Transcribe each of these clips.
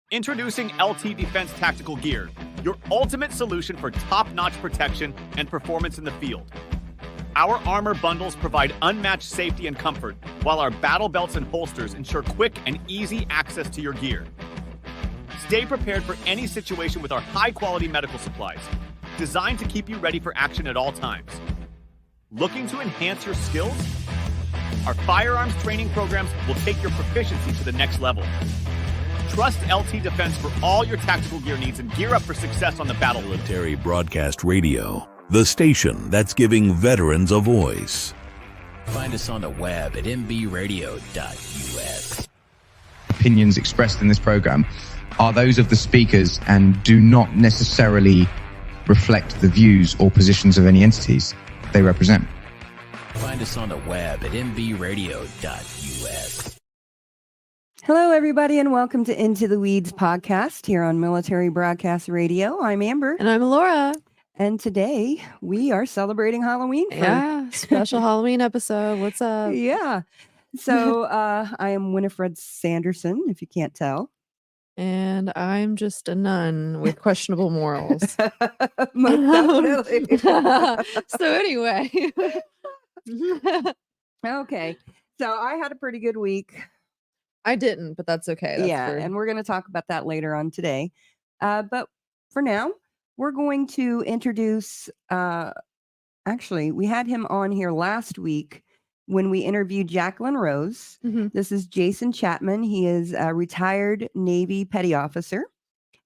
Introducing LT Defense Tactical Gear, your ultimate solution for top-notch protection and performance in the field. Our armor bundles provide unmatched safety and comfort, while our battle belts and holsters ensure quick and easy access to your gear. Stay prepared for any situation with our high-quality medical supplies, designed to keep you ready for action at all times. Looking to enhance your skills? Our firearms training programs will take your proficiency to the next level. Trust LT Defense for all your tactical gear needs and gear up for success on the battlefield. Military Broadcast Radio, the station that's giving veterans a voice. Find us on the web at mbradio.us. Opinions expressed in this program are those of the speakers and do not necessarily reflect the views or positions of any entities they represent. Find us on the web at mbradio.us. Hello, everybody, and welcome to Into the Weeds podcast here on Military Broadcast Radio. I'm Amber. And I'm Laura. And today we are celebrating Halloween. Yeah, special Halloween episode. What's up? Yeah. So I am Winifred Sanderson, if you can't tell. And I'm just a nun with questionable morals. Most definitely. So anyway. Okay. So I had a pretty good week. I didn't, but that's okay. And we're going to talk about that later on today. But for now, we're going to introduce, actually, we had him on here last week when we interviewed Jacqueline Rose. Mm-hmm. This is Jason Chapman. He is a retired Navy petty officer,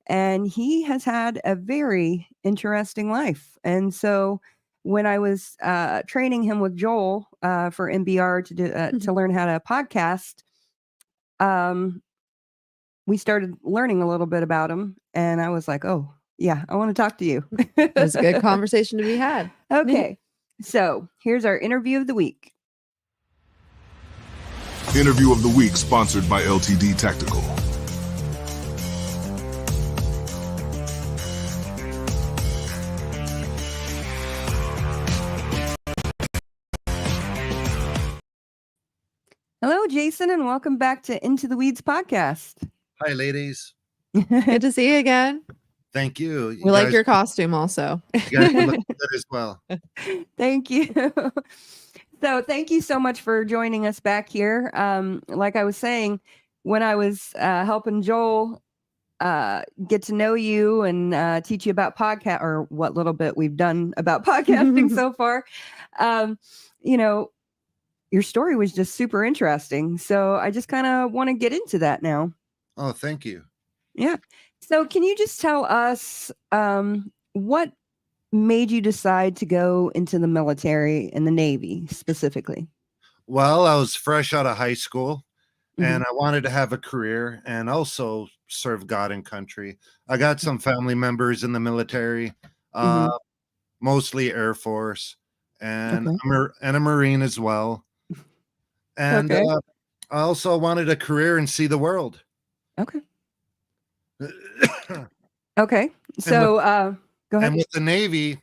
and he has had a very interesting life. And so when I was training him with Joel for MBR to do, to learn how to podcast, we started learning a little bit about him, and I was like, oh, yeah, I want to talk to you. It was a good conversation to be had. Okay. So here's our interview of the week. Interview of the week sponsored by LTD Tactical. Hello, Jason, and welcome back to Into the Weeds podcast. Hi, ladies. Good to see you again. Thank you. We like your costume also. You guys look good as well. Thank you. So thank you so much for joining us back here. Like I was saying, when I was helping Joel get to know you and teach you about podcast, or what little bit we've done about podcasting so far, you know, your story was just super interesting. So I just kind of want to get into that now. Oh, thank you. Yeah. So can you just tell us what made you decide to go into the military and the Navy specifically? Well, I was fresh out of high school and I wanted to have a career and also serve God and country. I got some family members in the military, mostly Air Force and a Marine as well. And I also wanted a career and see the world. Okay. Okay. So go ahead. And with the Navy,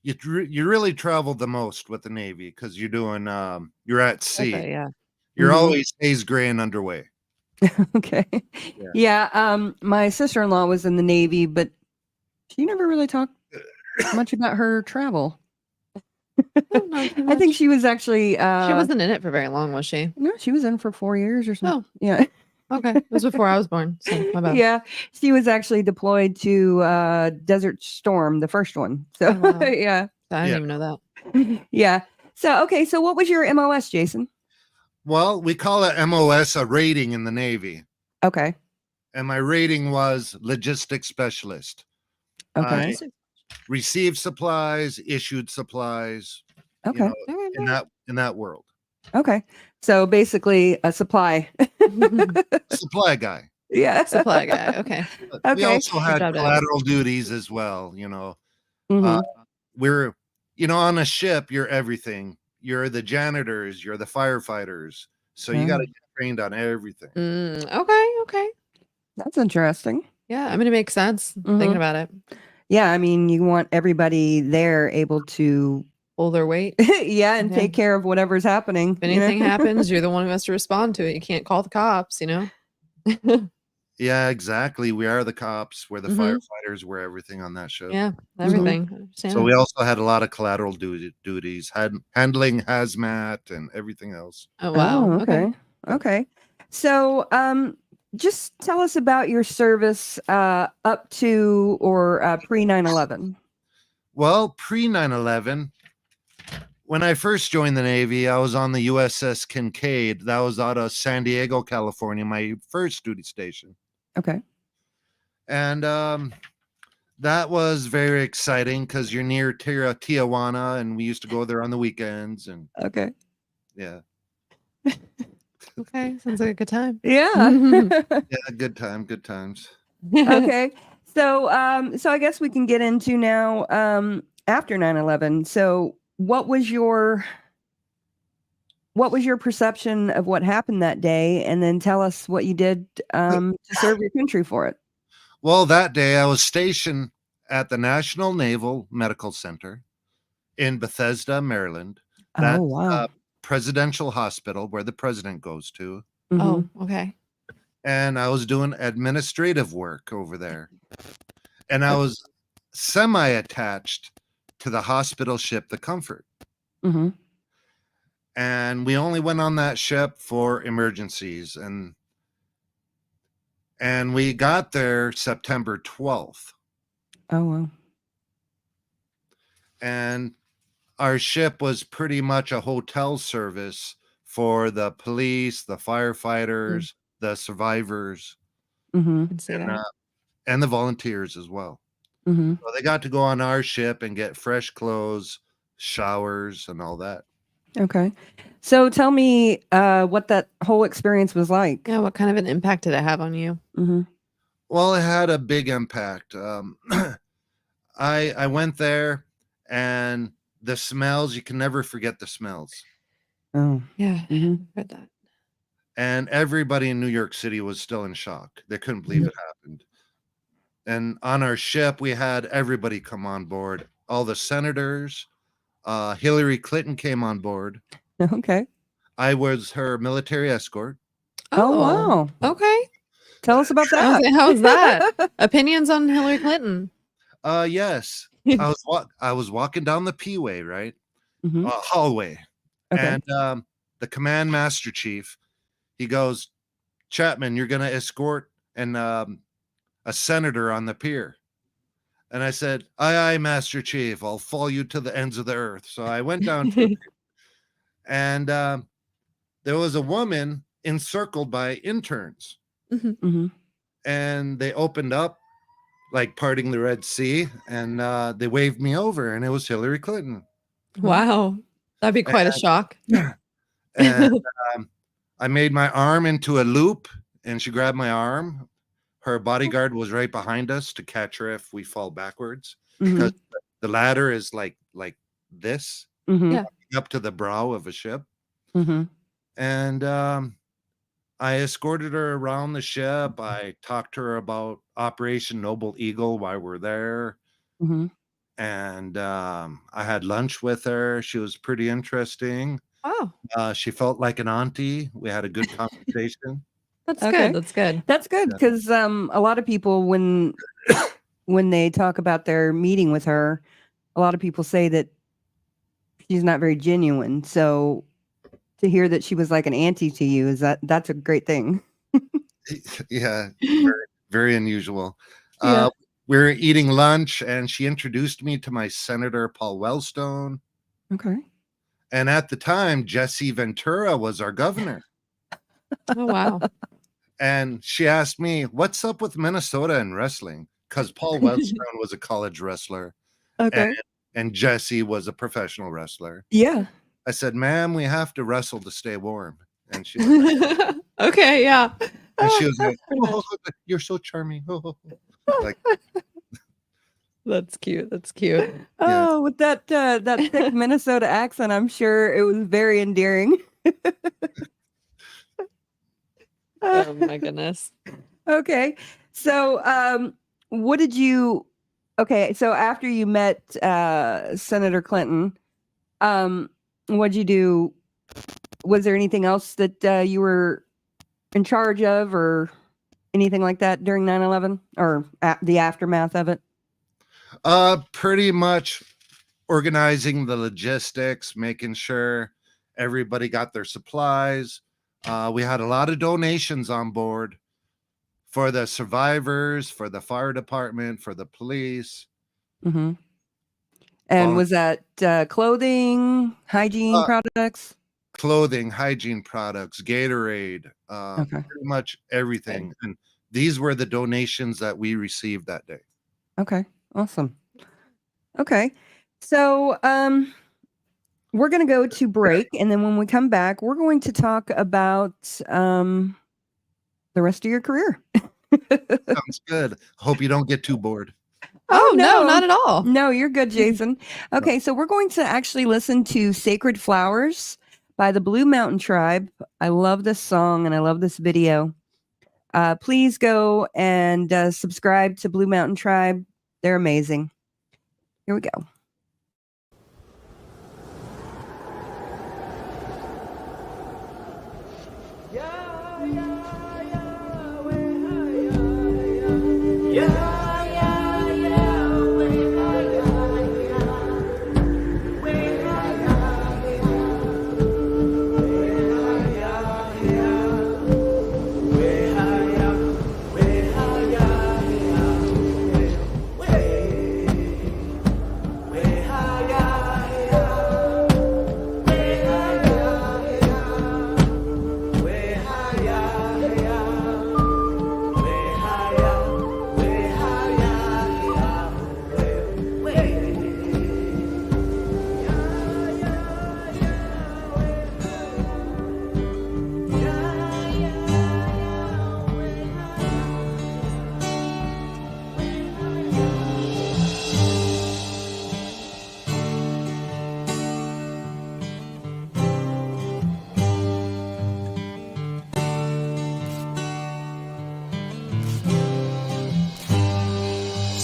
you really travel the most with the Navy because you're doing you're at sea. Okay, yeah. You're always haze gray and underway. Okay. Yeah. My sister-in-law was in the Navy, but she never really talked much about her travel. I think she was actually she wasn't in it for very long, was she? No, she was in for 4 years or something. Oh. Yeah. Okay. It was before I was born. So my bad. Yeah. She was actually deployed to Desert Storm, the first one. So yeah. I didn't even know that. Yeah. So okay, so what was your MOS, Jason? Well, we call it MOS a rating in the Navy. Okay. And my rating was logistics specialist. Okay. Received supplies, issued supplies. Okay. You know, in that world. Okay. So basically a supply guy. Yeah. Supply guy. Okay. We also had collateral duties as well. You know, we're, on a ship, you're everything. You're the janitors, you're the firefighters. So you got to get trained on everything. Okay. That's interesting. Yeah. I mean, it makes sense thinking about it. Yeah. I mean, you want everybody there able to pull their weight. And take care of whatever's happening. If anything happens, you're the one who has to respond to it. You can't call the cops, Yeah, exactly. We are the cops. We're the Mhm. firefighters. We're everything on that ship. Yeah, everything. I understand. So we also had a lot of collateral duties, handling hazmat and everything else. Oh, wow. Oh, okay. Okay. So, just tell us about your service up to or pre 9/11. Well, pre 9/11, when I first joined the Navy, I was on the USS Kincaid. That was out of San Diego, California, my first duty station. Okay. And that was very exciting because you're near Tijuana, and we used to go there on the weekends. And Okay. yeah, Okay, sounds like a good time. Yeah. yeah, good times. Okay. So, so I guess we can get into now after 9/11. So, what was your perception of what happened that day, and then tell us what you did to serve your country for it. Well, that day I was stationed at the National Naval Medical Center in Bethesda, Maryland. That's Oh, wow. a presidential hospital where the president goes to. Mhm. Oh, okay. And I was doing administrative work over there. And I was semi-attached to the hospital ship, the Comfort. Mhm. And we only went on that ship for emergencies. And we got there September 12th. Oh, wow. And our ship was pretty much a hotel service for the police, the firefighters, the survivors, Mhm. Can see and, that. and the volunteers as well. Mhm. So they got to go on our ship and get fresh clothes, showers, and all that. Okay. So tell me what that whole experience was like. Yeah, what kind of an impact did it have on you? Mhm. Well, it had a big impact. I went there, and the smells, you can never forget the smells. Oh. Yeah, Mhm. read that. And everybody in New York City was still in shock. They couldn't believe it happened. And on our ship, we had everybody come on board. All the senators, Hillary Clinton came on board. Okay. I was her military escort. Oh, wow. Okay. Tell us about I was that. like, how was that? Opinions on Hillary Clinton? Yes. I was walking down the P-way, right? Mhm. Hallway. Okay. And the command master chief, he goes, Chapman, you're going to escort a senator on the pier. And I said, aye, Master Chief, I'll follow you to the ends of the earth. So I went down to the pier, and there was a woman encircled by interns. Mhm. And they opened up like parting the Red Sea, and they waved me over, and it was Hillary Clinton. Wow. That'd be quite a shock. And I made my arm into a loop, and she grabbed my arm. Her bodyguard was right behind us to catch her if we fall backwards, because the ladder is like this, Mhm. Yeah. up to the brow of a ship. Mhm. And I escorted her around the ship. I talked to her about Operation Noble Eagle while we're there. Mhm. And I had lunch with her. She was pretty interesting. Oh, She felt like an auntie. We had a good conversation. that's Okay. good. That's good. That's good Yeah. because a lot of people when they talk about their meeting with her, a lot of people say that she's not very genuine. So to hear that she was like an auntie to you that's a great thing. Yeah, very, very unusual. Yeah. We were eating lunch, and she introduced me to my Senator Paul Wellstone. Okay. And at the time, Jesse Ventura was our governor. Oh, wow. And she asked me, what's up with Minnesota and wrestling? Because Paul Wellstone was a college wrestler, Okay. and Jesse was a professional wrestler. Yeah. I said, ma'am, we have to wrestle to stay warm. And she was Okay, yeah. like, oh, you're so charming. Like, That's cute. That's cute. Oh, with that thick Minnesota accent, I'm sure it was very endearing. Oh my goodness. Okay. So, what did you? Okay, so after you met Senator Clinton, what'd you do? Was there anything else that you were in charge of, or anything like that during 9/11 or the aftermath of it? Pretty much organizing the logistics, making sure everybody got their supplies. We had a lot of donations on board for the survivors, for the fire department, for the police. Mm-hmm. And was that clothing, hygiene products? Clothing, hygiene products, Gatorade, pretty much everything. And these were the donations that we received that day. Okay, awesome. Okay, so we're going to go to break, and then when we come back, we're going to talk about the rest of your career. Sounds good. Hope you don't get too bored. Oh, no, not at all. No, you're good, Jason. Okay, so we're going to actually listen to Sacred Flowers by the Blue Mountain Tribe. I love this song and I love this video. Please go and subscribe to Blue Mountain Tribe. They're amazing. Here we go.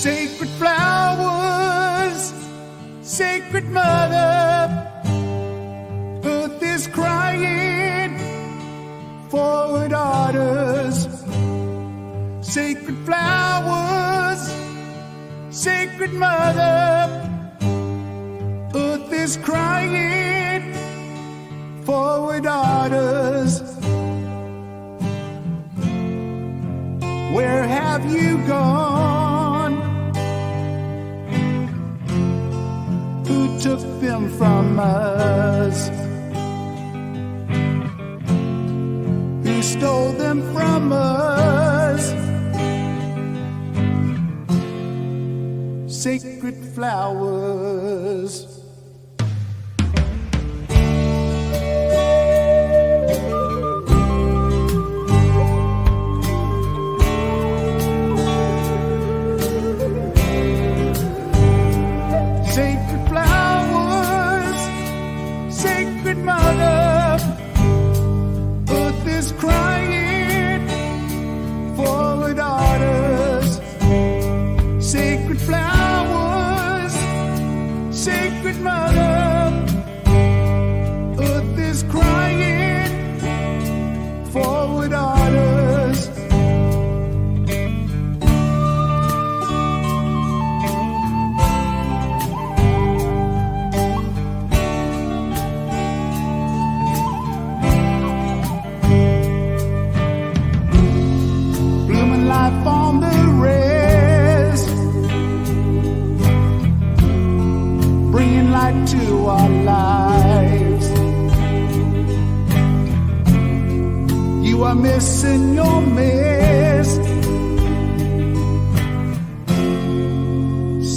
Sacred flowers, sacred mother, earth is crying for her daughters. Sacred flowers, sacred mother, earth is crying for her daughters. Where have you gone? Who took them from us? Who stole them from us? Sacred flowers. Sacred flowers, sacred mother, earth is crying for her daughters. Sacred flowers, sacred mother, earth is crying for her daughters. Blooming life on the rest, bringing light to our lives. You are missing your mist.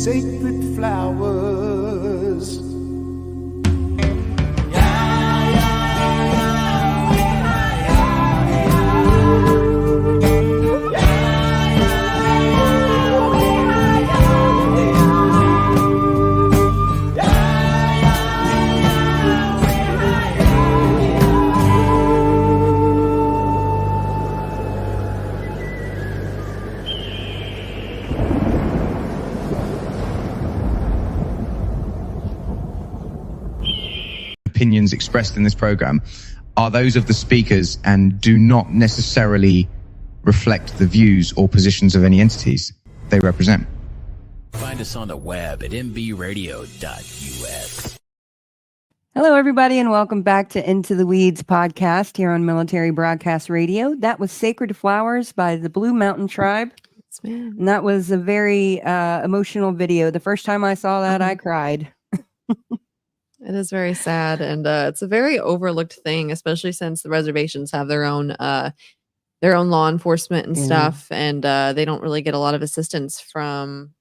Sacred flowers. Opinions expressed in this program are those of the speakers and do not necessarily reflect the views or positions of any entities they represent. Find us on the web at mbradio.us. Hello, everybody, and welcome back to Into the Weeds podcast here on Military Broadcast Radio. That was Sacred Flowers by the Blue Mountain Tribe. Yes, ma'am. And that was a very emotional video. The first time I saw that, I cried. It is very sad, and it's a very overlooked thing, especially since the reservations have their own law enforcement and stuff, and they don't really get a lot of assistance from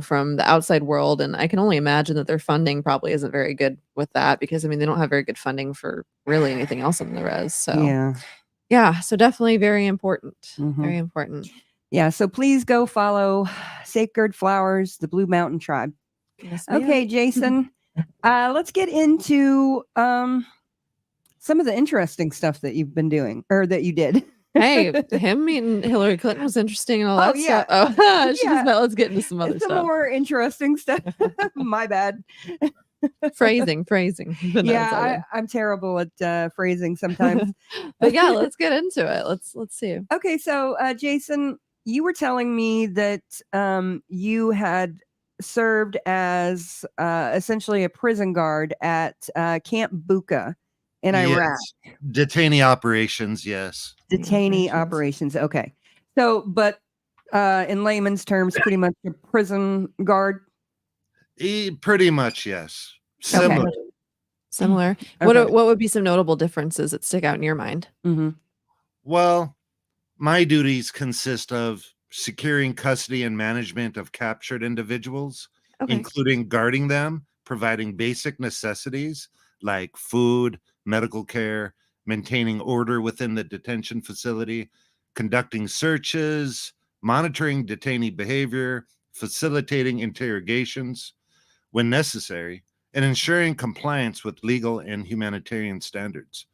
from the outside world. And I can only imagine that their funding probably isn't very good with that, because I mean, they don't have very good funding for really anything else in the res. So so definitely very important. Very important. Yeah, so please go follow Sacred Flowers, the Blue Mountain Tribe. Yes, ma'am. Okay, Jason, let's get into some of the interesting stuff that you've been doing, or that you did. Hey, him meeting Hillary Clinton was interesting and all that stuff. Oh, let's get into some other Some stuff. more interesting stuff. My bad. Phrasing. But no, it's all good. I'm terrible at phrasing sometimes. But yeah, let's get into it. Let's see. Okay, so Jason, you were telling me that you had served as essentially a prison guard at Camp Bucca in Iraq. Detainee operations, yes. Detainee operations. Okay. So, but in layman's terms, pretty much a prison guard. Pretty much, yes. Similar. Okay. Similar. Okay. What would be some notable differences that stick out in your mind? Well, my duties consist of securing custody and management of captured individuals, including guarding them, providing basic necessities like food, medical care, maintaining order within the detention facility, conducting searches, monitoring detainee behavior, facilitating interrogations when necessary, and ensuring compliance with legal and humanitarian standards,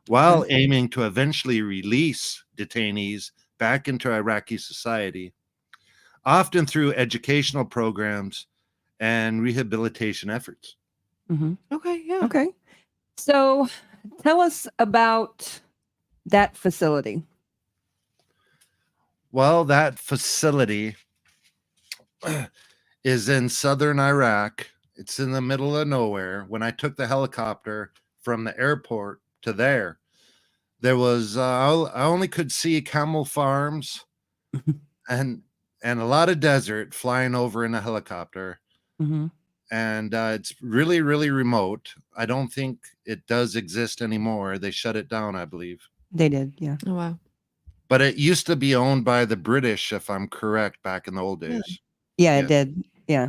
while aiming to eventually release detainees back into Iraqi society, often through educational programs and rehabilitation efforts. Okay, yeah. Okay. So tell us about that facility. Well, that facility is in southern Iraq. It's in the middle of nowhere. When I took the helicopter from the airport to there was I only could see camel farms and a lot of desert flying over in a helicopter. And it's really, really remote. I don't think it does exist anymore. They shut it down, I believe. They did, yeah. Oh, wow. But it used to be owned by the British, if I'm correct, back in the old days. Yeah, it did. Yeah.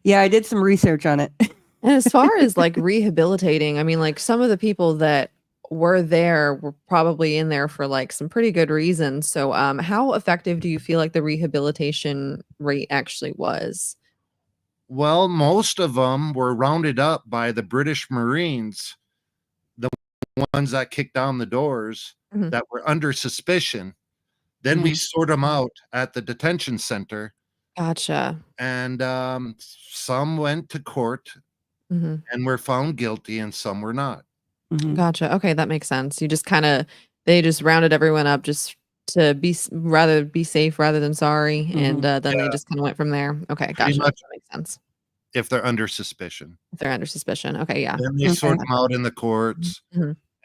Yeah, I did some research on it. And as far as like rehabilitating, I mean, like some of the people that were there were probably in there for like some pretty good reasons. So how effective do you feel like the rehabilitation rate actually was? Well, most of them were rounded up by the British Marines, the ones that kicked down the doors that were under suspicion. Then we sort them out at the detention center. Gotcha. And some went to court and were found guilty, and some were not. Gotcha. Okay, that makes sense. They just rounded everyone up just to be safe rather than sorry, and then they just kind of went from there. Okay, gotcha. That makes sense. If they're under suspicion. Okay, yeah. Then they sort them out in the courts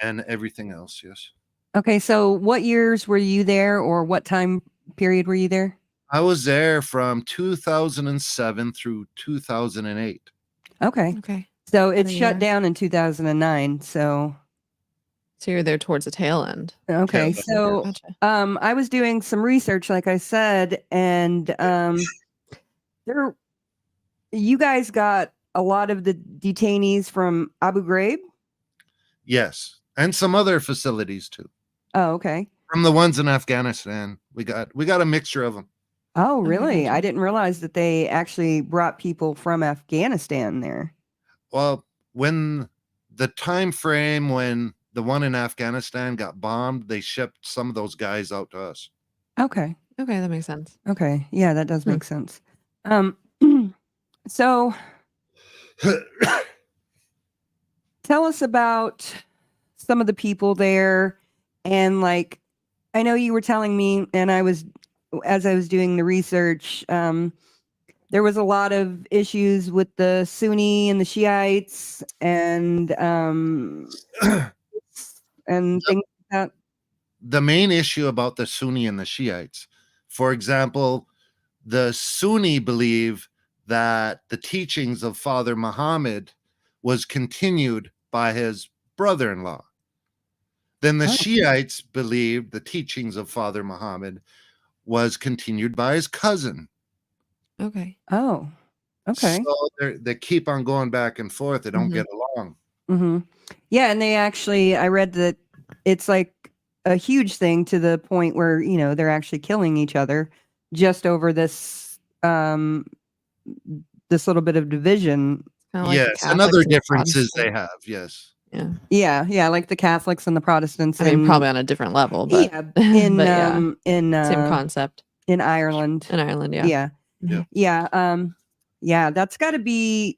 and everything else. Yes. Okay, so what years were you there, or what time period were you there? I was there from 2007 through 2008. Okay. So it shut down in 2009. So you're there towards the tail end. Okay. So I was doing some research, like I said, and you guys got a lot of the detainees from Abu Ghraib? Yes. And some other facilities too. Oh, okay. From the ones in Afghanistan. We got a mixture of them. Oh, really? I didn't realize that they actually brought people from Afghanistan there. Well, when the time frame when the one in Afghanistan got bombed, they shipped some of those guys out to us. Okay. Okay, that makes sense. Okay. Yeah, that does make sense. So tell us about some of the people there, and like I know you were telling me, and as I was doing the research, there was a lot of issues with the Sunni and the Shiites and things like that. The main issue about the Sunni and the Shiites, for example, the Sunni believe that the teachings of Father Muhammad was continued by his brother-in-law. Then the Shiites believed the teachings of Father Muhammad was continued by his cousin. Okay. Oh, okay. So they keep on going back and forth. They don't get along. Mm-hmm. Yeah, and I read that it's like a huge thing to the point where, they're actually killing each other just over this little bit of division. Like yes, and other differences they have. Yes. Yeah, like the Catholics and the Protestants. I mean, probably on a different level, but in same concept in Ireland. Yeah. Yeah. That's got to be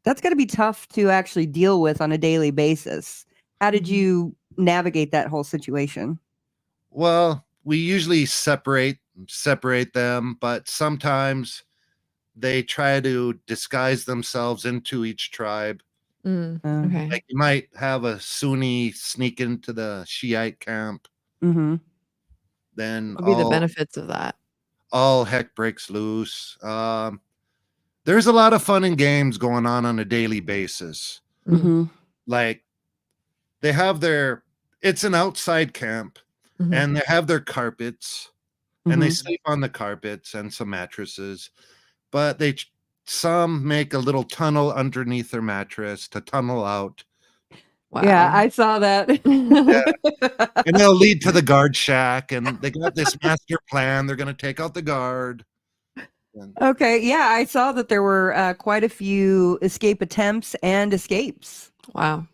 tough to actually deal with on a daily basis. How did you navigate that whole situation? Well, we usually separate them, but sometimes they try to disguise themselves into each tribe. Okay. Like you might have a Sunni sneak into the Shiite camp. Mm-hmm. Then what would be the benefits of that? All heck breaks loose. There's a lot of fun and games going on a daily basis. Mm-hmm. Like they have it's an outside camp, and they have their carpets, and they sleep on the carpets and some mattresses, but some make a little tunnel underneath their mattress to tunnel out. Wow. Yeah, I saw that. And they'll lead to the guard shack, and they got this master plan. They're going to take out the guard. Okay, yeah, I saw that there were quite a few escape attempts and escapes. Wow.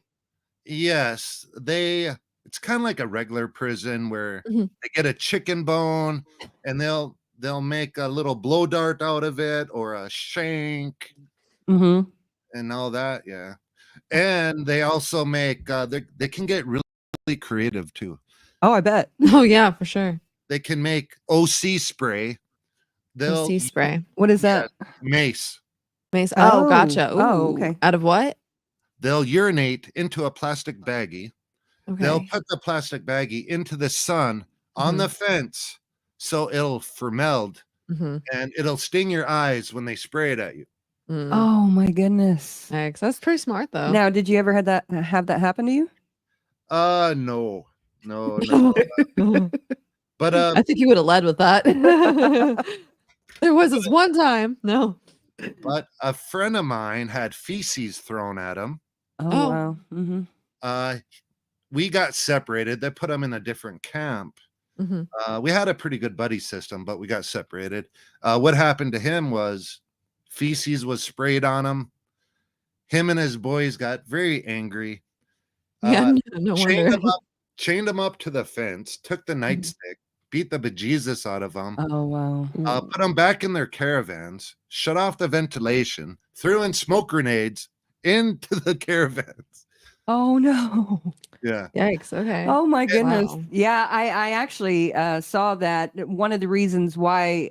Yes, it's kind of like a regular prison where they get a chicken bone, and they'll make a little blow dart out of it or a shank and all that. Yeah. And they also make they can get really creative too. Oh, I bet. Oh yeah, for sure. They can make OC spray. OC spray. What is that? Mace. Oh, gotcha. Ooh. Oh, okay. Out of what? They'll urinate into a plastic baggie. Okay. They'll put the plastic baggie into the sun on the fence, so it'll ferment and it'll sting your eyes when they spray it at you. Oh my goodness. Thanks. That's pretty smart though. Now, did you ever have that happen to you? No. But I think you would have led with that. There was this one time. No. But a friend of mine had feces thrown at him. Oh. Wow. Mm-hmm. We got separated. They put him in a different camp. We had a pretty good buddy system, but we got separated. What happened to him was feces was sprayed on him. Him and his boys got very angry. No wonder. Chained him up to the fence, took the nightstick, beat the bejesus out of them. Oh, wow. Put them back in their caravans, shut off the ventilation, threw in smoke grenades into the caravans. Oh, no. Yeah. Yikes. Okay. Oh, my goodness. Wow. Yeah, I actually saw that. One of the reasons why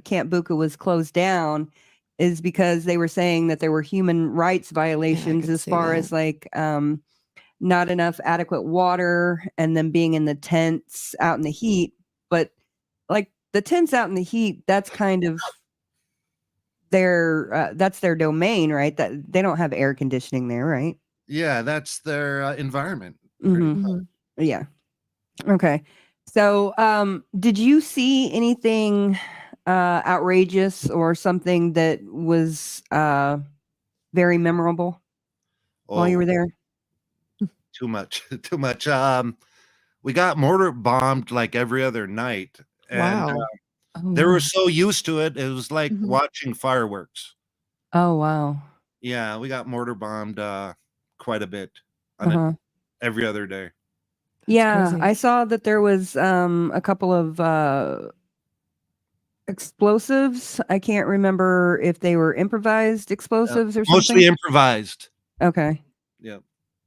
Camp Bucca was closed down is because they were saying that there were human rights violations as far as like not enough adequate water and them being in the tents out in the heat. But like the tents out in the heat, that's kind of that's their domain, right? That they don't have air conditioning there, right? Yeah, that's their environment. Yeah. Okay. So did you see anything outrageous or something that was very memorable while you were there? Too much. We got mortar bombed like every other night. And they were so used to it. It was like watching fireworks. Oh, wow. Yeah, we got mortar bombed quite a bit on every other day. Yeah, crazy. I saw that there was a couple of explosives. I can't remember if they were improvised explosives or something. Mostly improvised. Okay. Yeah.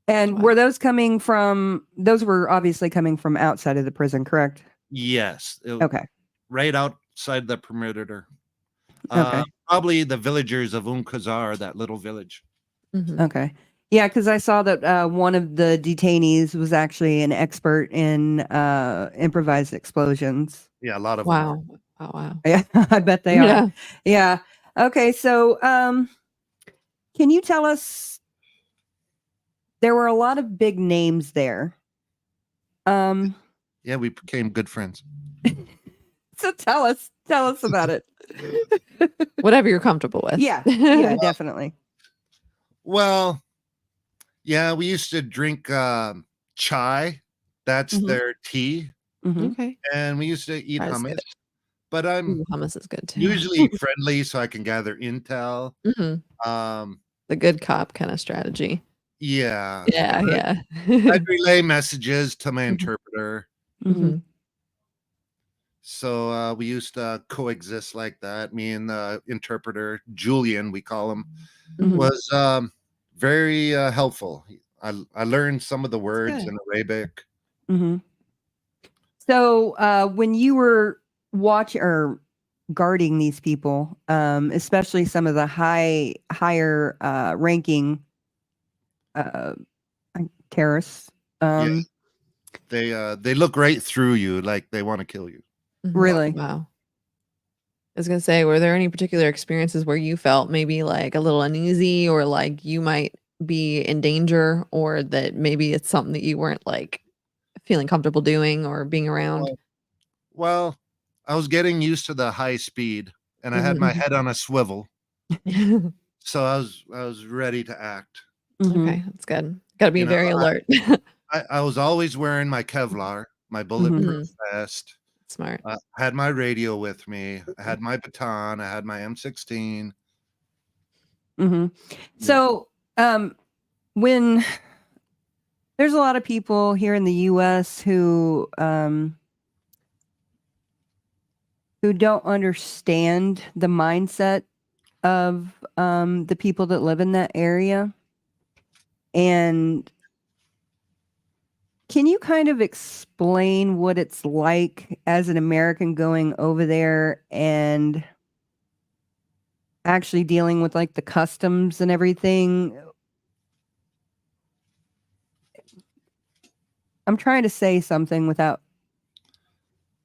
And were those coming from, those were obviously coming from outside of the prison, correct? Yes. Okay. Right outside the perimeter. Okay. Probably the villagers of Unkazar, that little village. Mhm. Okay. Yeah, because I saw that one of the detainees was actually an expert in improvised explosions. Yeah, a lot of them are. Wow. Oh, wow. Yeah, I bet they are. Yeah. Yeah. Okay, so can you tell us, there were a lot of big names there. Yeah, we became good friends. So tell us about it. Whatever you're comfortable with. Yeah, yeah, definitely. Well, yeah, we used to drink chai. That's Mhm. their tea. Mhm. Okay. And we used to eat Chai's hummus. good. But I'm Ooh, hummus is good too. usually friendly so I can gather intel. Mhm. Um, The good cop kind of strategy. yeah. Yeah, And yeah. I'd relay messages to my interpreter. Mhm. So we used to coexist like that. Me and the interpreter, Julian, we call him, Mhm. was very helpful. I learned some of the words good. in Arabic. Mhm. So when you were watching or guarding these people, especially some of the higher ranking terrorists, Yeah, they look right through you like they want to kill you. Mhm. really? Wow. I was gonna say, were there any particular experiences where you felt maybe like a little uneasy or like you might be in danger or that maybe it's something that you weren't like feeling comfortable doing or being around? Well, I was getting used to the high speed, and I had my head on a swivel, so I was ready to act. Mhm. Okay, that's good. Gotta be You know, very alert. I was always wearing my Kevlar, my bulletproof vest. Smart. I had my radio with me. I had my baton. I had my M16. Mhm. So when there's a lot of people here in the US who don't understand the mindset of the people that live in that area. And can you kind of explain what it's like as an American going over there and actually dealing with like the customs and everything? I'm trying to say something without.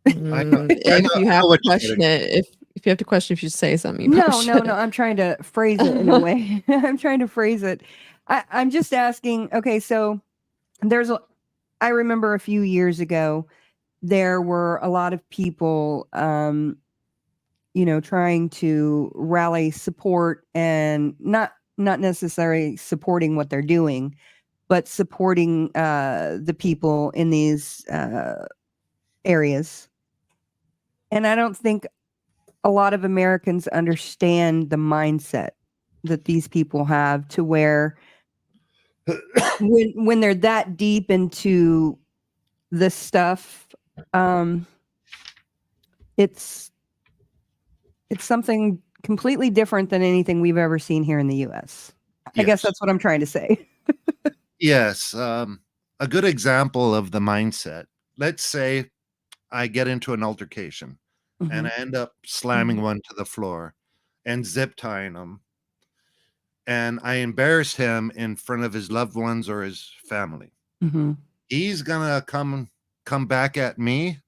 I know If you I have know to what you're question getting. it, if you have to question if you say something, you No, probably no, should. no. I'm trying to phrase it in a way. I'm trying to phrase it. I'm just asking. Okay, so I remember a few years ago, there were a lot of people, trying to rally support and not necessarily supporting what they're doing, but supporting the people in these areas. And I don't think a lot of Americans understand the mindset that these people have to where when they're that deep into this stuff, it's something completely different than anything we've ever seen here in the US. I guess Yes. that's what I'm trying to say. Yes. A good example of the mindset. Let's say I get into an altercation and I end up slamming one to the floor and zip tying him. And I embarrassed him in front of his loved ones or his family. Mhm. He's gonna come back at me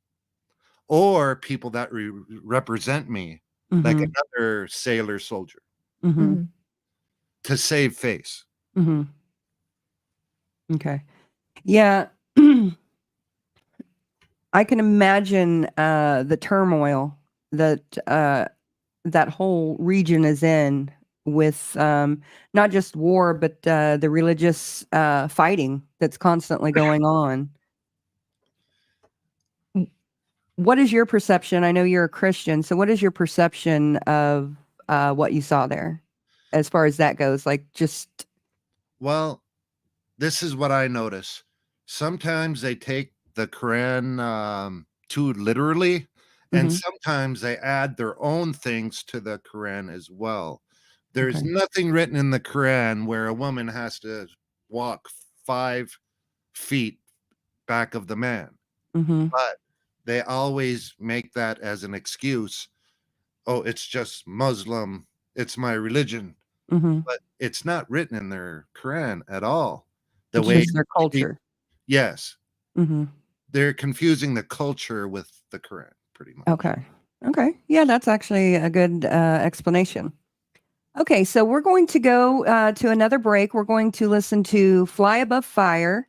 or people that represent me, like Mhm. another sailor soldier, Mhm. to save face. Mhm. Okay. Yeah. I can imagine the turmoil that that whole region is in with not just war, but the religious fighting that's constantly going on. What is your perception? I know you're a Christian, so what is your perception of what you saw there, as far as that goes? Like, just Well, this is what I notice. Sometimes they take the Quran too literally, and Mhm. sometimes they add their own things to the Quran as well. There's Okay. nothing written in the Quran where a woman has to walk 5 feet back of the man. Mhm. But they always make that as an excuse. Oh, it's just Muslim. It's my religion. But it's not written in their Quran at all. It's just their culture. Yes. They're confusing the culture with the Quran, pretty much. Okay. Yeah, that's actually a good explanation. Okay, so we're going to go to another break. We're going to listen to Fly Above Fire.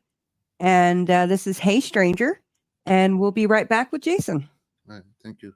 And this is Hey Stranger. And we'll be right back with Jason. All right, thank you.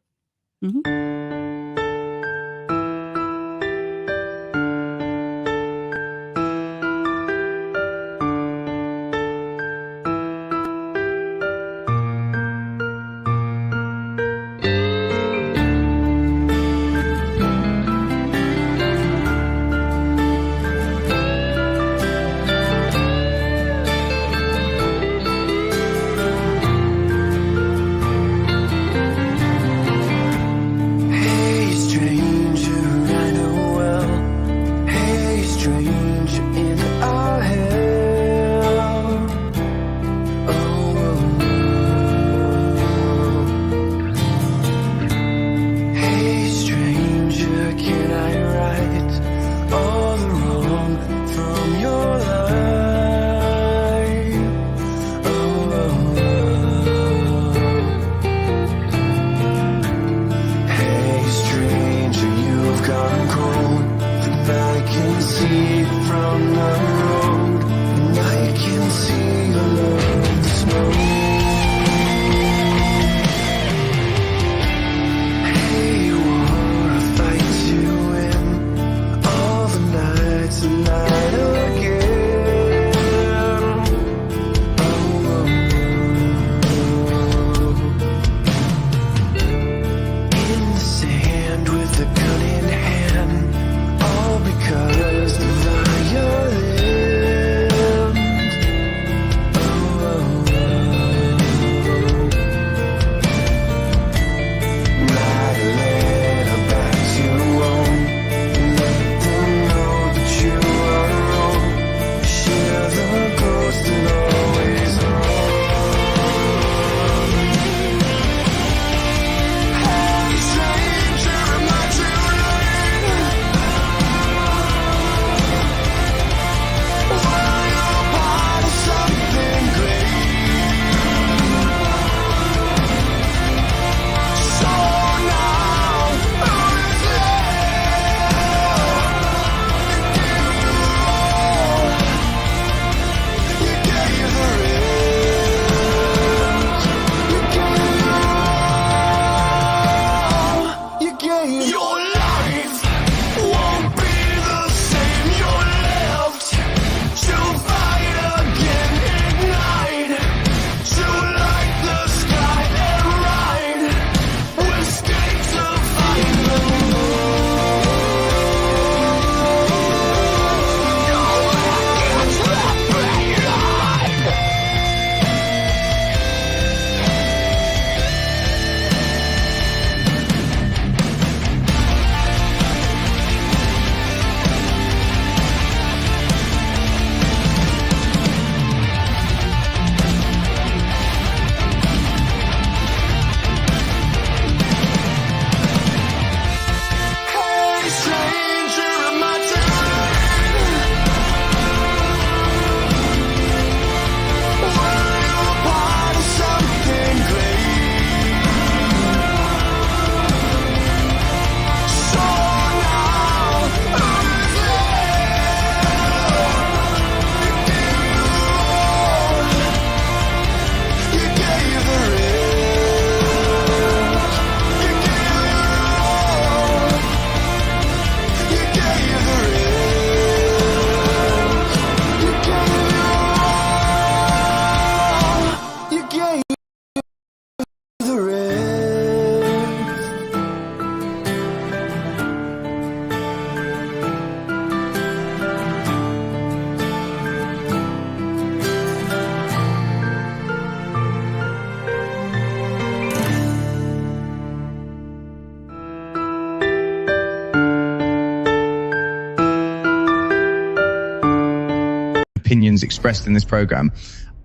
Opinions expressed in this program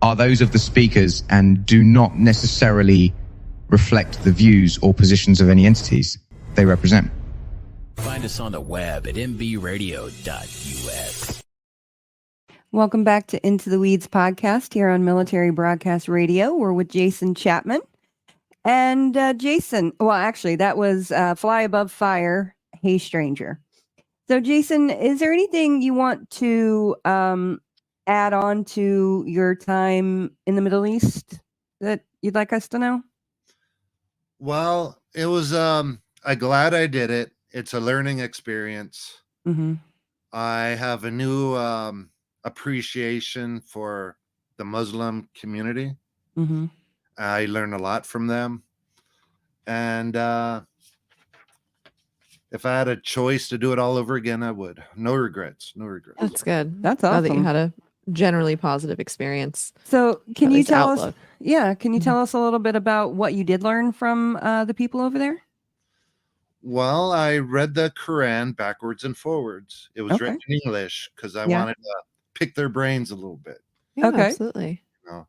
are those of the speakers and do not necessarily reflect the views or positions of any entities they represent. Find us on the web at mbradio.us. Welcome back to Into the Weeds podcast here on Military Broadcast Radio. We're with Jason Chapman. And Jason, well, actually, that was Fly Above Fire, Hey Stranger. So, Jason, is there anything you want to add on to your time in the Middle East that you'd like us to know? Well, it was, I'm glad I did it. It's a learning experience. Mm-hmm. I have a new appreciation for the Muslim community. Mm-hmm. I learned a lot from them. And if I had a choice to do it all over again, I would. No regrets. No regrets. That's good. That's Glad that you awesome. had a generally positive experience. So can At you least tell us, outlook. can you tell us a little bit about what you did learn from the people over there? Well, I read the Quran backwards and forwards. It was Okay. written in English because I Yeah. wanted to pick their brains a little bit. Yeah, Okay. absolutely. You know,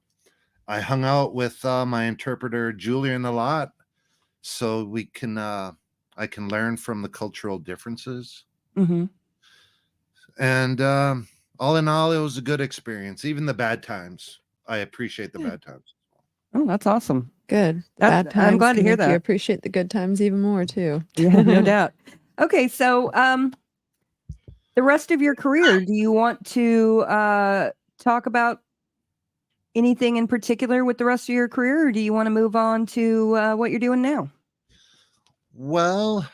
I hung out with my interpreter Julian a lot, so we can I can learn from the cultural differences. Mm-hmm. And all in all, it was a good experience. Even the bad times, I appreciate the bad times. Oh, that's awesome. Good. The That- bad times I'm glad to can hear make you that. appreciate the good times even more too. Yeah, no doubt. Okay, so the rest of your career, do you want to talk about anything in particular with the rest of your career, or do you want to move on to what you're doing now? Well,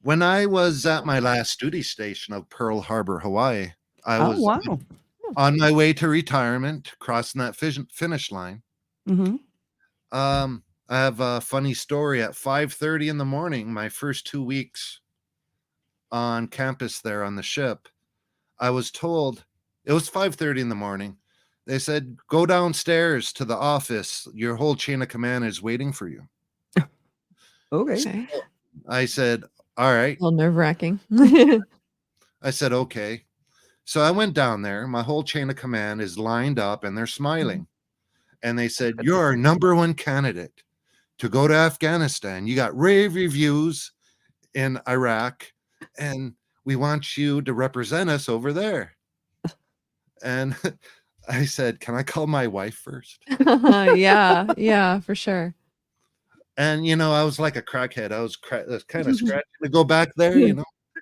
when I was at my last duty station of Pearl Harbor, Hawaii, I was wow. on my way to retirement, crossing that finish line. Mm-hmm. I have a funny story. At 5:30 in the morning, my first 2 weeks on campus there on the ship, I was told it was 5:30 in the morning. They said, go downstairs to the office. Your whole chain of command is waiting for you. Okay. Okay. I said, all right. A little nerve wracking. I said, okay. So I went down there. My whole chain of command is lined up and they're smiling. And they said, you're our number one candidate to go to Afghanistan. You got rave reviews in Iraq, and we want you to represent us over there. And I said, can I call my wife first? yeah, for sure. And, I was like a crackhead. I was kind of scratching to go back there,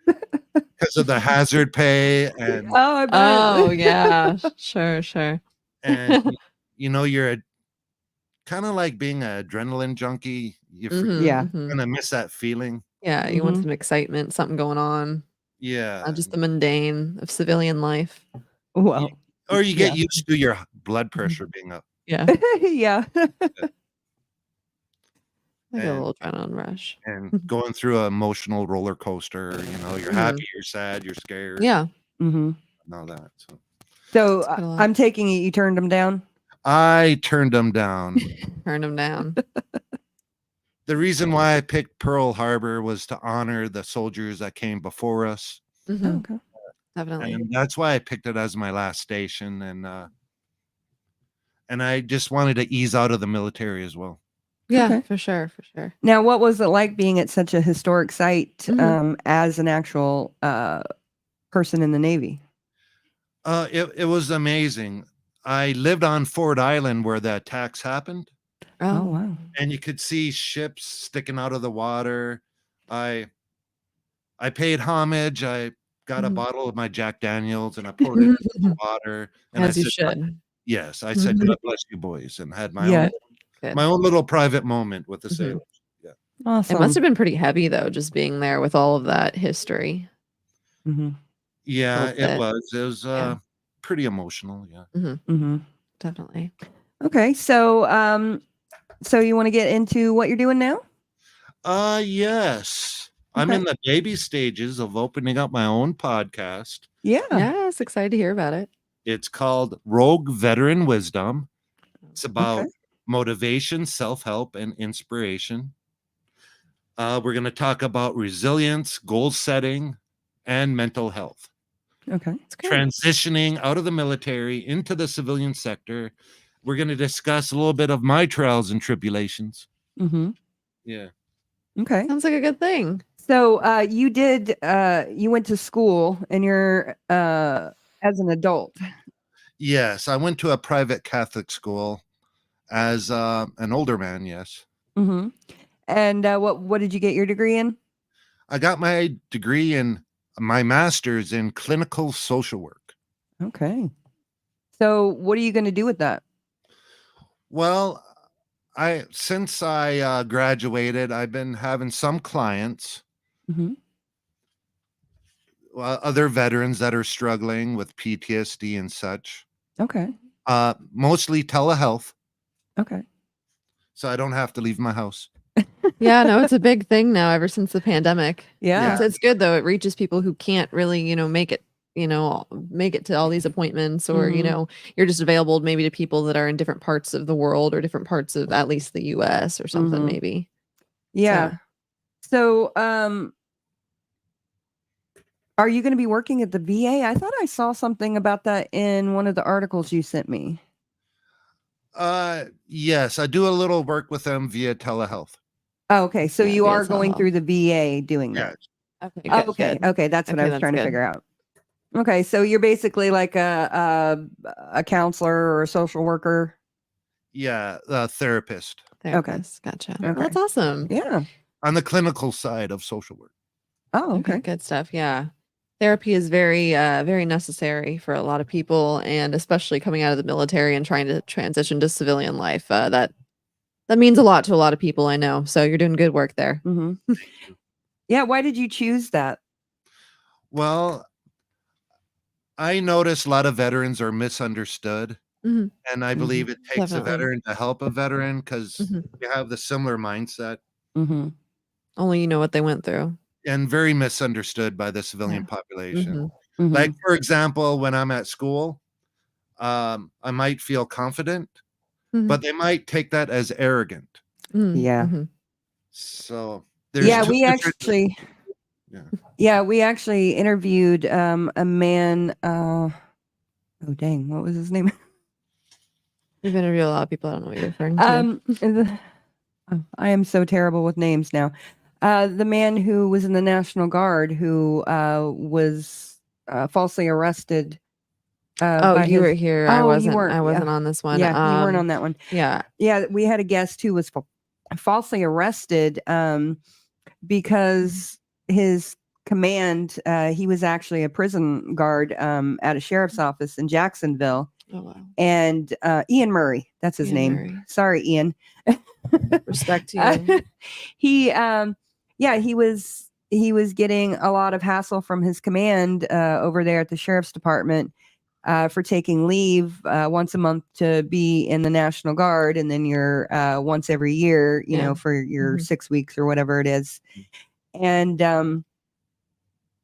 because of the hazard pay. And, Oh, I bet. Oh yeah, sure. and you're kind of like being an adrenaline junkie. You Yeah. kind of miss that feeling. Yeah, you want some excitement, something going on. Yeah. Not just the mundane of civilian life. Well, Or you get yeah. used to your blood pressure being up. Yeah. yeah. Like a And- little adrenaline rush. and going through an emotional roller coaster. You're happy, you're sad, you're scared, Yeah. Mm-hmm. and all that. So So quite a lot. I'm taking it you turned them down. I turned them down. Turn them down. The reason why I picked Pearl Harbor was to honor the soldiers that came before us, Mhm, Okay. Definitely. and that's why I picked it as my last station. And I just wanted to ease out of the military as well. Yeah, Okay. for sure. Now, what was it like being at such a historic site Mhm. as an actual person in the Navy? It was amazing. I lived on Ford Island where the attacks happened, Oh, wow. and you could see ships sticking out of the water. I paid homage. I got a Mhm. bottle of my Jack Daniels and I poured it into the water. And As I you said, should. yes, I said, Mhm. God bless you boys, and had my Yeah. own Good. my own little private moment with the Mhm. sailors. Awesome. It must have been pretty heavy though, just being there with all of that history. Mm-hmm. Yeah, Little bit. it was. It was Yeah. pretty emotional. Yeah. Mm-hmm. Definitely. Okay, so so you want to get into what you're doing now? Yes. I'm Okay. in the baby stages of opening up my own podcast. Yeah. Yes, excited to hear about it. It's called Rogue Veteran Wisdom. It's about Okay. motivation, self-help, and inspiration. We're going to talk about resilience, goal setting, and mental health. Okay. It's great. Transitioning out of the military into the civilian sector we're going to discuss a little bit of my trials and tribulations. Mm-hmm. Yeah. Okay. Sounds like a good thing. So you went to school and you're as an adult. Yes, I went to a private Catholic school as an older man. Yes. Mm-hmm. And what did you get your degree in? I got my degree in my master's in clinical social work. Okay. So what are you going to do with that? Well, since I graduated, I've been having some clients, Mm-hmm. other veterans that are struggling with PTSD and such. Okay. Mostly telehealth, Okay. so I don't have to leave my house. Yeah, no, it's a big thing now ever since the pandemic. Yeah. It's good though. It reaches people who can't really, make it to all these appointments, or, Mhm. You're just available maybe to people that are in different parts of the world or different parts of at least the US or something, Mhm. maybe. Yeah. So, are you going to be working at the VA? I thought I saw something about that in one of the articles you sent me. Yes, I do a little work with them via telehealth. Oh, okay. So Yeah, you via are going telehealth. through the VA doing that. Okay, Oh, good, okay. good. Okay. That's what I Okay, was that's trying to good. figure out. Okay. So you're basically like a counselor or a social worker. Yeah, therapist Therapist. Gotcha. Okay. That's awesome. Yeah. on the clinical side of social work. Oh, okay. Good stuff. Yeah. Therapy is very, very necessary for a lot of people, and especially coming out of the military and trying to transition to civilian life. That means a lot to a lot of people, I know. So you're doing good work there. Mm-hmm. Yeah. Why did you choose that? Well, I notice a lot of veterans are misunderstood. Mhm. And I believe it takes Definitely. a veteran to help a veteran because Mhm. we have the similar mindset Mm-hmm. Only you know what they went through. and very misunderstood by the civilian population. Mhm. Mm-hmm. Like, for example, when I'm at school, I might feel confident, Mhm. but they might take that as arrogant. Mm, Yeah. mhm. So there's Yeah, two we different- actually, Yeah. yeah, we actually interviewed a man. Oh dang, what was his name? We've interviewed a lot of people. I don't know what you're referring to. I am so terrible with names now. The man who was in the National Guard who was falsely arrested. Oh, by you were his- here. Oh, I you wasn't. weren't. I wasn't Yeah. on this one. Yeah, you weren't on that one. Yeah. Yeah, we had a guest who was falsely arrested because his command, he was actually a prison guard at a sheriff's office in Jacksonville. Oh wow. And Ian Murray, that's his Ian name. Murray. Sorry, Ian. Respect to you. He was getting a lot of hassle from his command over there at the sheriff's department for taking leave once a month to be in the National Guard, and then you're once every year, for your 6 weeks or whatever it is. And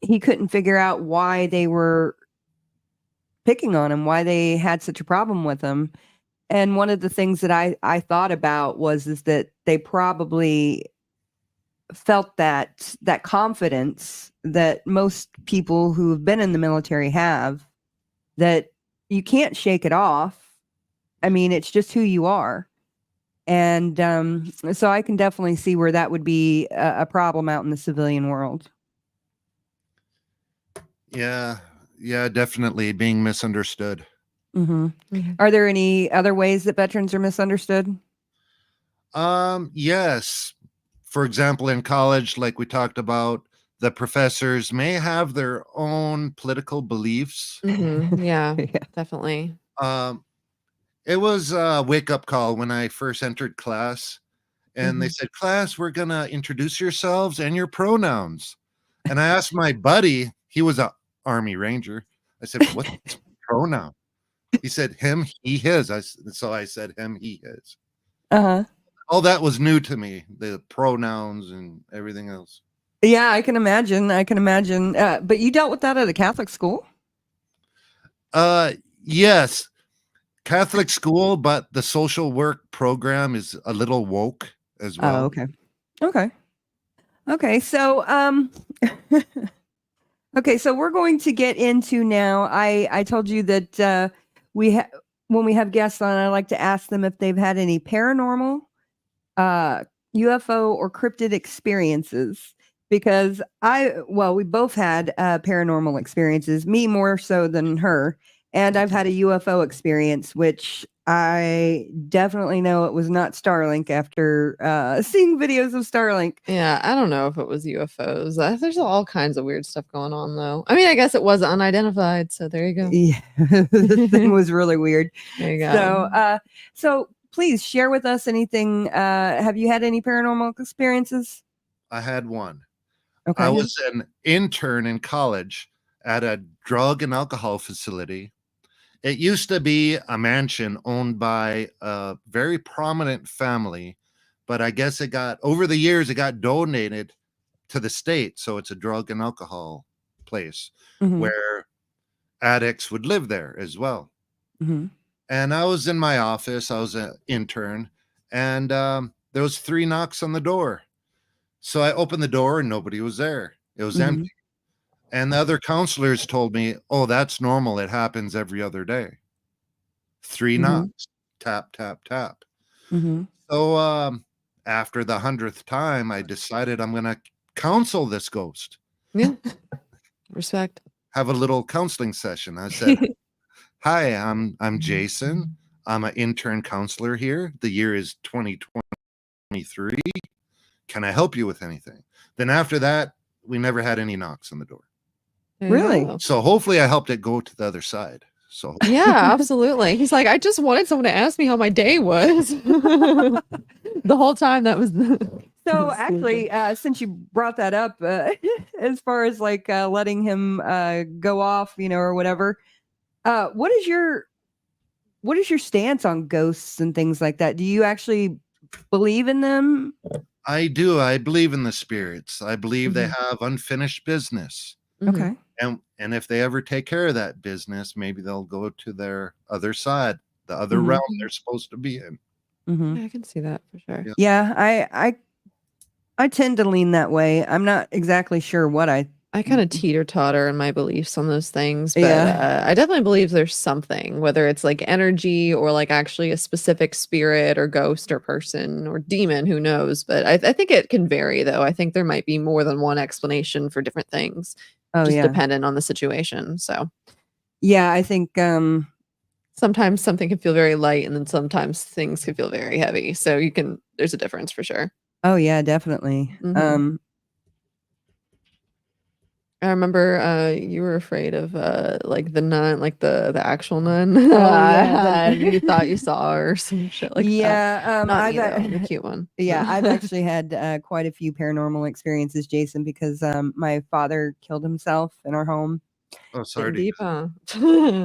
he couldn't figure out why they were picking on him, why they had such a problem with him. And one of the things that I thought about is that they probably felt that confidence that most people who have been in the military have, that you can't shake it off. I mean, it's just who you are. And so I can definitely see where that would be a problem out in the civilian world. Yeah, definitely being misunderstood. Mm-hmm. Mhm. Are there any other ways that veterans are misunderstood? Yes. For example, in college, like we talked about, the professors may have their own political beliefs. Mhm. Yeah, Yeah. definitely. It was a wake-up call when I first entered class, and they said, "Class, we're gonna introduce yourselves and your pronouns." And I asked my buddy, he was a Army Ranger. I said, "What's pronoun?" He said, "Him, he, his." So I said, "Him, he, his." Uh-huh. All that was new to me, the pronouns and everything else. Yeah, I can imagine. But you dealt with that at a Catholic school? Yes, Catholic school, but the social work program is a little woke as well. Oh, okay. So, okay, so we're going to get into now. I told you that when we have guests on, I like to ask them if they've had any paranormal, UFO, or cryptid experiences. Because we both had paranormal experiences, me more so than her. And I've had a UFO experience, which I definitely know it was not Starlink after seeing videos of Starlink. Yeah, I don't know if it was UFOs. There's all kinds of weird stuff going on, though. I mean, I guess it was unidentified, so there you go. Yeah, the thing was really weird. There you go. So please share with us anything. Have you had any paranormal experiences? I had one. Okay. I was an intern in college at a drug and alcohol facility. It used to be a mansion owned by a very prominent family, but I guess over the years, it got donated to the state. So it's a drug and alcohol place where addicts would live there as well. Mm-hmm. And I was in my office. I was an intern, and there was 3 knocks on the door. So I opened the door and nobody was there. It was empty. And the other counselors told me, oh, that's normal. It happens every other day. 3 knocks, tap, tap, tap. So after the 100th time, I decided I'm going to counsel this ghost. Yeah. Respect. Have a little counseling session. I said, hi, I'm Jason. I'm an intern counselor here. The year is 2023. Can I help you with anything? Then after that, we never had any knocks on the door. Really? So hopefully I helped it go to the other side. So yeah, absolutely. He's like, I just wanted someone to ask me how my day was. The whole time that was So actually, since you brought that up, as far as like letting him go off, or whatever, what is your stance on ghosts and things like that? Do you actually believe in them? I do. I believe in the spirits. I believe they have unfinished business. Okay. And if they ever take care of that business, maybe they'll go to their other side, the other realm they're supposed to be in. Yeah, I can see that for sure. Yeah, I tend to lean that way. I'm not exactly sure what I kind of teeter-totter in my beliefs on those things, but I definitely believe there's something, whether it's like energy or like actually a specific spirit or ghost or person or demon, who knows. But I think it can vary, though. I think there might be more than one explanation for different things, just dependent on the situation. So yeah, I think sometimes something can feel very light, and then sometimes things can feel very heavy. So there's a difference for sure. Oh yeah, definitely. I remember you were afraid of like the nun, like the actual nun. You thought you saw her or some shit like that. Not the cute one. Yeah, I've actually had quite a few paranormal experiences, Jason, because my father killed himself in our home. Oh, sorry. Deep, huh?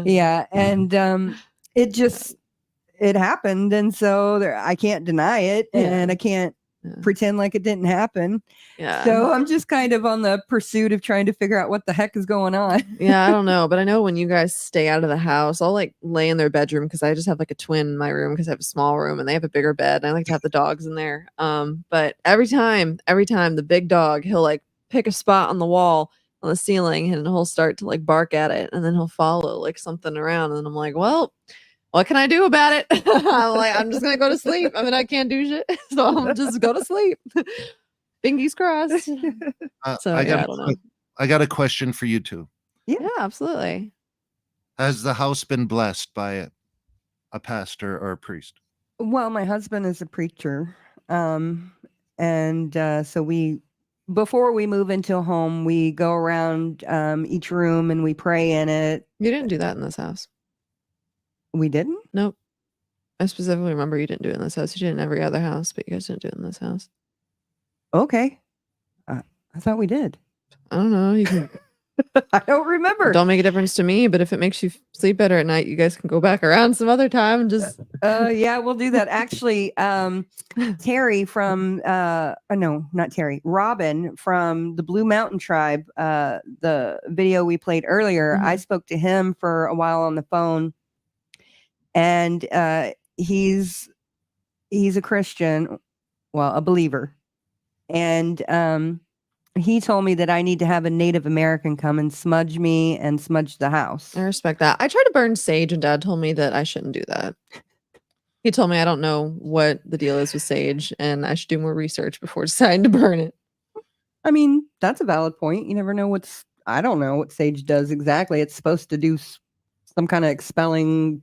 Yeah, and it happened, and so I can't deny it, and I can't pretend like it didn't happen. Yeah. So I'm just kind of on the pursuit of trying to figure out what the heck is going on. Yeah, I don't know, but I know when you guys stay out of the house, I'll like lay in their bedroom because I just have like a twin in my room because I have a small room and they have a bigger bed. And I like to have the dogs in there. But every time the big dog, he'll like pick a spot on the wall on the ceiling and he'll start to like bark at it, and then he'll follow like something around, and I'm like, well, what can I do about it? I'm just gonna go to sleep. I mean, I can't do shit, so I'll just go to sleep. Fingers crossed. I don't know. I got a question for you two. Yeah, absolutely. Has the house been blessed by a pastor or a priest? Well, my husband is a preacher, and so before we move into a home, we go around each room and we pray in it. You didn't do that in this house. We didn't? Nope. I specifically remember you didn't do it in this house. You did it in every other house, but you guys didn't do it in this house. Okay. I thought we did. I don't know. You can. I don't remember. Don't make a difference to me, but if it makes you sleep better at night, you guys can go back around some other time and just. Yeah, we'll do that. Actually, Terry from no, not Terry. Robin from the Blue Mountain Tribe. The video we played earlier. I spoke to him for a while on the phone. And he's a Christian, well, a believer. And he told me that I need to have a Native American come and smudge me and smudge the house. I respect that. I tried to burn sage, and Dad told me that I shouldn't do that. He told me I don't know what the deal is with sage, and I should do more research before deciding to burn it. I mean, that's a valid point. You never know I don't know what sage does exactly. It's supposed to do some kind of expelling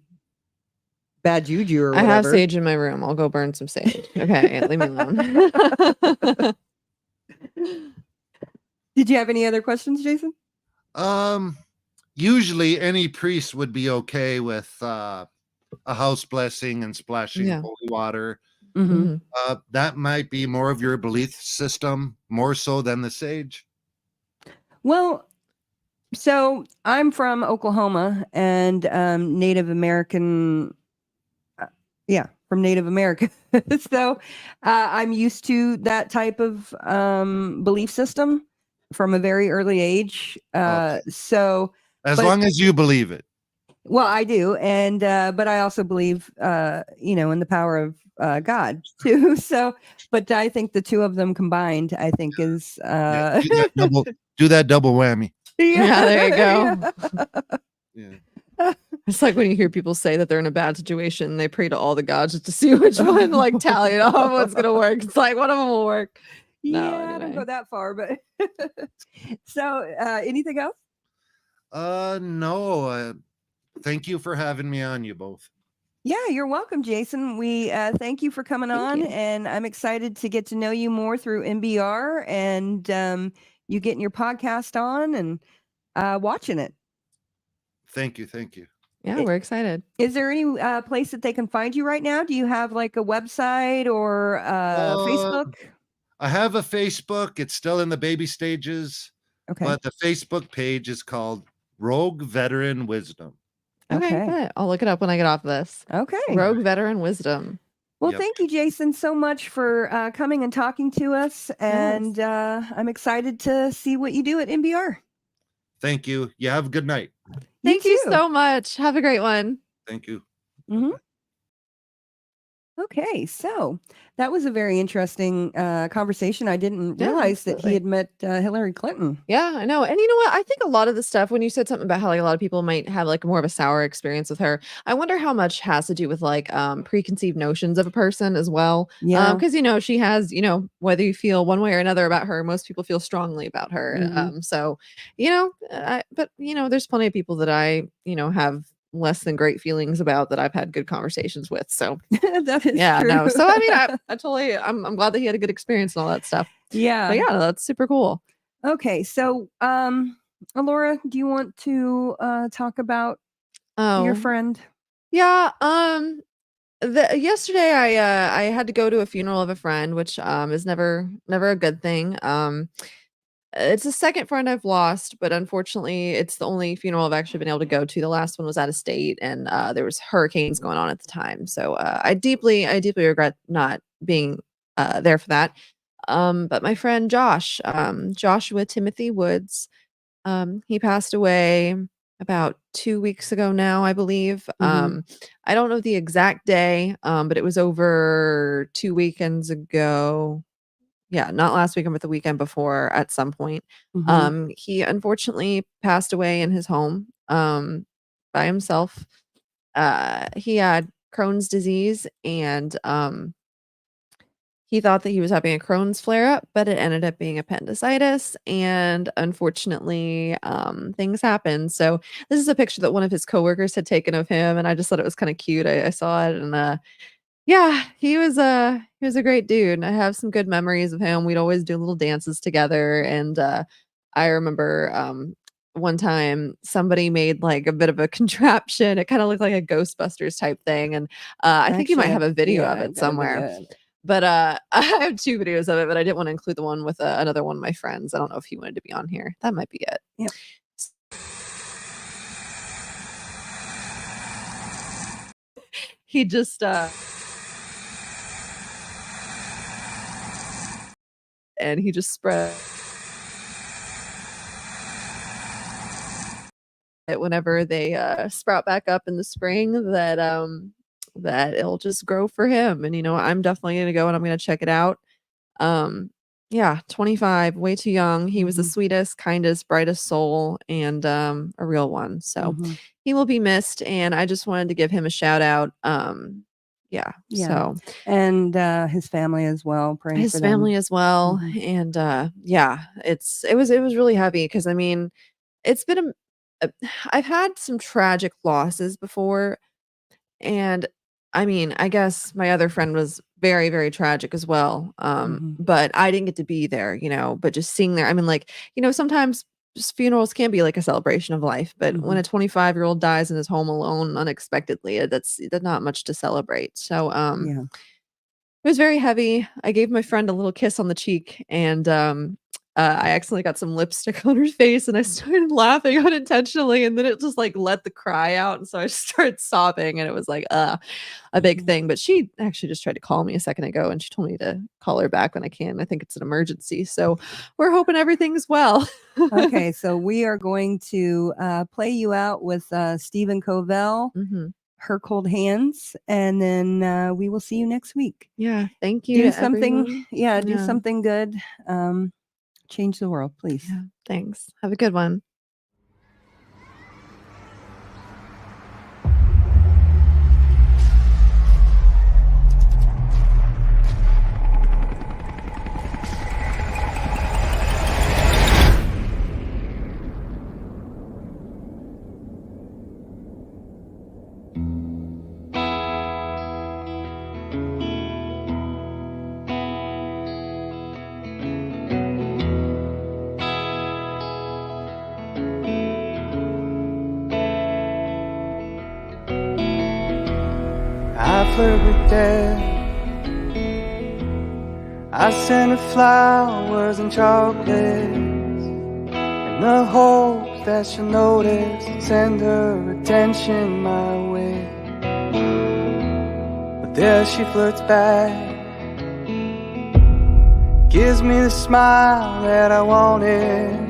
bad juju or whatever. I have sage in my room. I'll go burn some sage. Okay, leave me alone. Did you have any other questions, Jason? Usually any priest would be okay with a house blessing and splashing holy water. Mm-hmm. That might be more of your belief system, more so than the sage. Well, so I'm from Oklahoma, and Native American. From Native America. So I'm used to that type of belief system from a very early age. So as long as you believe it. Well, I do. And but I also believe in the power of God too. So but I think the two of them combined, I think is do that double whammy. Yeah, there you go. Yeah. It's like when you hear people say that they're in a bad situation, they pray to all the gods just to see which one like tally it off what's gonna work. It's like one of them will work. I don't go that far, but so anything else? No. Thank you for having me on, you both. Yeah, you're welcome, Jason. We thank you for coming on, and I'm excited to get to know you more through MBR and you getting your podcast on and watching it. Thank you. Yeah, we're excited. Is there any place that they can find you right now? Do you have like a website or Facebook? I have a Facebook. It's still in the baby stages. Okay. But the Facebook page is called Rogue Veteran Wisdom. Okay. Good. I'll look it up when I get off this. Okay. Rogue Veteran Wisdom. Well, thank you, Jason, so much for coming and talking to us. And I'm excited to see what you do at MBR. Thank you. You have a good night. Thank you so much. Have a great one. Thank you. Mm-hmm. Okay, so that was a very interesting conversation. I didn't realize that he had met Hillary Clinton. Yeah, I know. And you know what? I think a lot of the stuff, when you said something about how like a lot of people might have like more of a sour experience with her, I wonder how much has to do with like preconceived notions of a person as well. Yeah. Because, she has, whether you feel one way or another about her, most people feel strongly about her. Mm-hmm. So, but there's plenty of people that I, have less than great feelings about that I've had good conversations with. So that is true. no. So I mean, I totally, I'm glad that he had a good experience and all that stuff. Yeah. But yeah, that's super cool. Okay. So, Alora, do you want to talk about your friend? Yeah. Yesterday I had to go to a funeral of a friend, which is never a good thing. It's the second friend I've lost, but unfortunately, it's the only funeral I've actually been able to go to. The last one was out of state, and there was hurricanes going on at the time. So I deeply regret not being there for that. But my friend Joshua Timothy Woods, he passed away about 2 weeks ago now, I believe. Mm-hmm. I don't know the exact day, but it was over 2 weekends ago. Yeah, not last weekend, but the weekend before at some point. Mm-hmm. He unfortunately passed away in his home by himself. He had Crohn's disease, and he thought that he was having a Crohn's flare-up, but it ended up being appendicitis. And unfortunately, things happened. So this is a picture that one of his coworkers had taken of him, and I just thought it was kind of cute. I saw it, and yeah, he was a great dude. I have some good memories of him. We'd always do little dances together, and I remember one time somebody made like a bit of a contraption. It kind of looked like a Ghostbusters type thing, and I think you might have a video of it somewhere. But I have 2 videos of it, but I didn't want to include the one with another one of my friends. I don't know if he wanted to be on here. That might be it. Yeah. He just and he just spread it whenever they sprout back up in the spring, that it'll just grow for him. And I'm definitely gonna go and I'm gonna check it out. Yeah, 25, way too young. He was the sweetest, kindest, brightest soul, and a real one. So he will be missed, and I just wanted to give him a shout out. Yeah. So and his family as well. Praying his for family them. as well, and yeah, it was really heavy because I mean, it's been I've had some tragic losses before, and I mean, I guess my other friend was very, very tragic as well. But I didn't get to be there, but just seeing there, I mean, like, sometimes just funerals can be like a celebration of life, but when a 25-year-old dies and is home alone unexpectedly, that's not much to celebrate. So, it was very heavy. I gave my friend a little kiss on the cheek, and I accidentally got some lipstick on her face, and I started laughing unintentionally, and then it just like let the cry out, and so I just started sobbing, and it was like a big thing. But she actually just tried to call me a second ago, and she told me to call her back when I can. I think it's an emergency, so we're hoping everything's well. Okay, so we are going to play you out with Stephen Covell. Her Cold Hands, and then we will see you next week. Yeah, thank you. Do something, do something good. Change the world, please. Yeah, thanks. Have a good one. I flirt with death. I send her flowers and chocolates in the hopes that she'll notice and send her attention my way. But there she flirts back, gives me the smile that I wanted,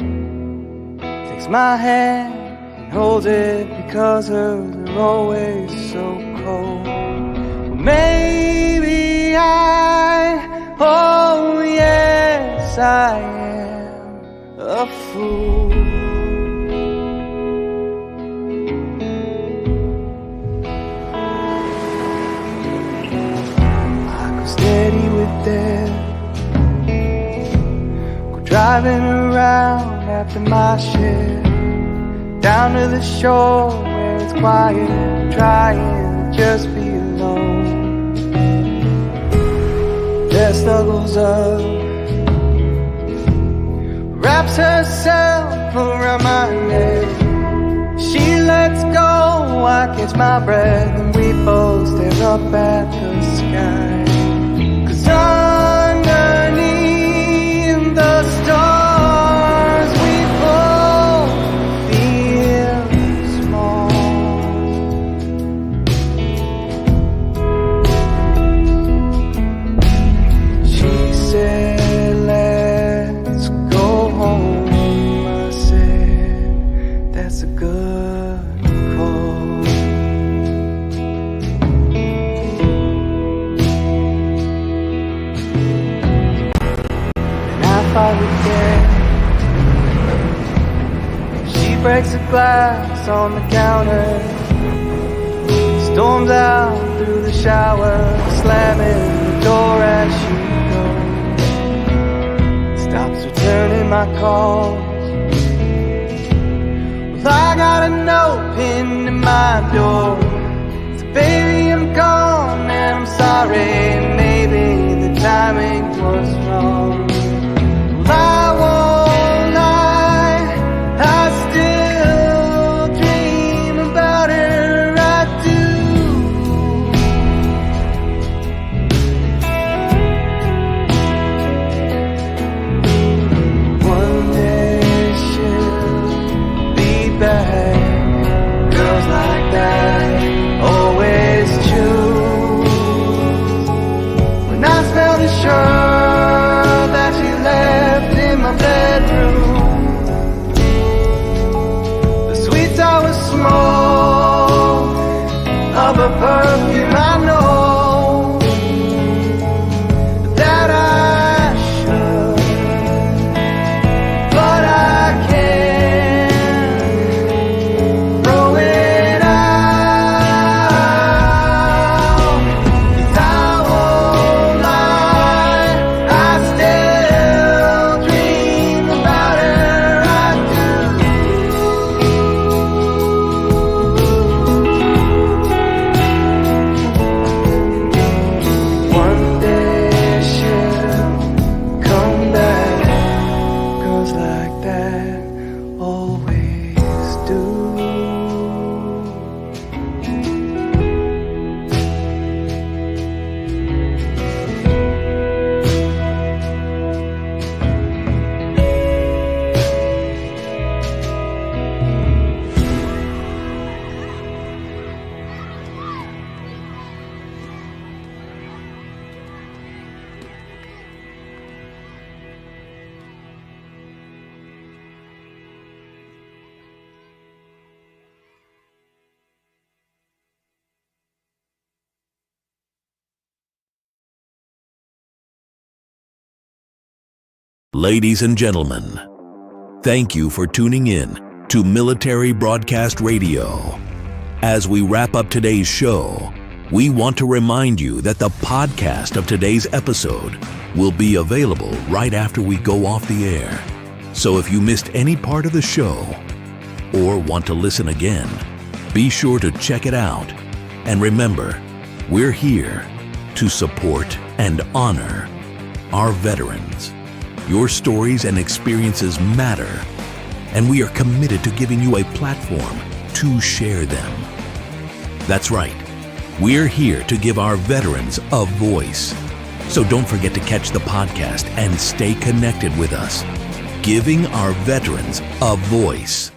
takes my hand and holds it because hers are always so cold. Maybe oh yes, I am a fool. I go steady with death, go driving around after my shift, down to the shore where it's quiet, trying to just be alone. Death snuggles up, wraps herself around my neck. She lets go, I catch my breath, and we both stare up at the sky. 'Cause underneath the stars we both feel small. She said, let's go home. I said, that's a good call. And I fight with death. She breaks a glass on the counter, storms out through the shower, slamming the door as she goes. Stops returning my calls. Well, I got a note pinned to my door. So baby, I'm gone and I'm sorry. Maybe the timing was wrong. Well, I won't lie, I still dream about her. I do. One day she'll be back. Girls like that always choose. When I smell the shirt that she left in my bedroom, the sweet sour smoke of a perfume, I know that I should Ladies and gentlemen, thank you for tuning in to Military Broadcast Radio. As we wrap up today's show, we want to remind you that the podcast of today's episode will be available right after we go off the air. So if you missed any part of the show or want to listen again, be sure to check it out. And remember, we're here to support and honor our veterans. Your stories and experiences matter, and we are committed to giving you a platform to share them. That's right. We're here to give our veterans a voice. So don't forget to catch the podcast and stay connected with us. Giving our veterans a voice.